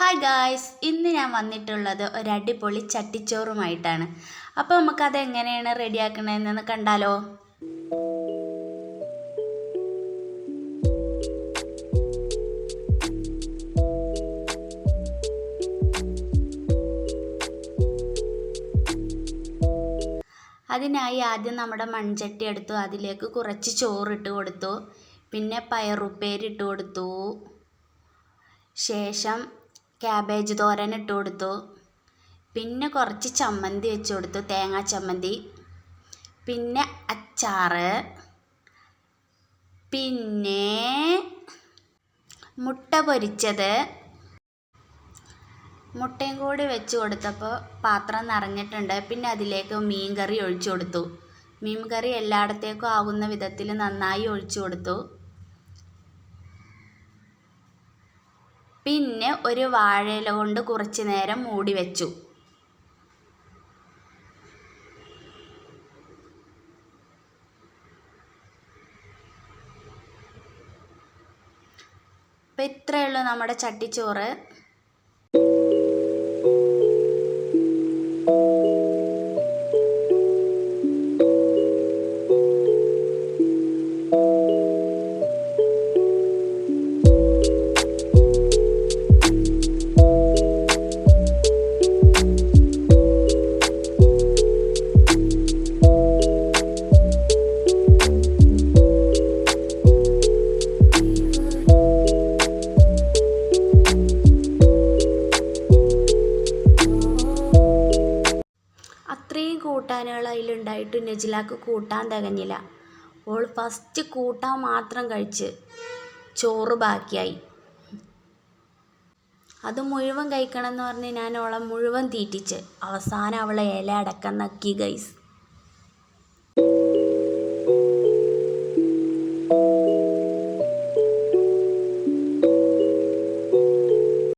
Hi guys, ഇന്ന് ഞാൻ വന്നിട്ടുള്ളത് ഒരു അടിപൊളി ചട്ടിച്ചോറുമായിട്ടാണ്. അപ്പോൾ നമുക്കത് എങ്ങനെയാണ് റെഡിയാക്കണതെന്ന് കണ്ടാലോ. അതിനായി ആദ്യം നമ്മുടെ മൺചട്ടി എടുത്തു, അതിലേക്ക് കുറച്ച് ചോറിട്ട് കൊടുത്തു, പിന്നെ പയറുപ്പേരിട്ട് കൊടുത്തു, ശേഷം ക്യാബേജ് തോരൻ ഇട്ട് കൊടുത്തു, പിന്നെ കുറച്ച് ചമ്മന്തി വെച്ച് കൊടുത്തു, തേങ്ങാ ചമ്മന്തി, പിന്നെ അച്ചാറ്, പിന്നെ മുട്ട പൊരിച്ചത്. മുട്ടയും കൂടി വെച്ച് കൊടുത്തപ്പോൾ പാത്രം നിറഞ്ഞിട്ടുണ്ട്. പിന്നെ അതിലേക്ക് മീൻ കറി ഒഴിച്ചു കൊടുത്തു. മീൻ കറി എല്ലായിടത്തേക്കും ആകുന്ന വിധത്തിൽ നന്നായി ഒഴിച്ചു കൊടുത്തു. പിന്നെ ഒരു വാഴയില കൊണ്ട് കുറച്ച് നേരം മൂടി വെച്ചു. അപ്പം ഇത്രയേ ഉള്ളൂ നമ്മുടെ ചട്ടിച്ചോറ്. അത്രയും കൂട്ടാനുകൾ അതിലുണ്ടായിട്ട് നജിലാക്ക് കൂട്ടാൻ തികഞ്ഞില്ല. ഓൾ ഫസ്റ്റ് കൂട്ടാൻ മാത്രം കഴിച്ച് ചോറ് ബാക്കിയായി. അത് മുഴുവൻ കഴിക്കണം എന്ന് പറഞ്ഞ് ഞാൻ അവളെ മുഴുവൻ തീറ്റിച്ച് അവസാനം അവളെ ഇല അടക്കം നക്കി ഗൈസ്.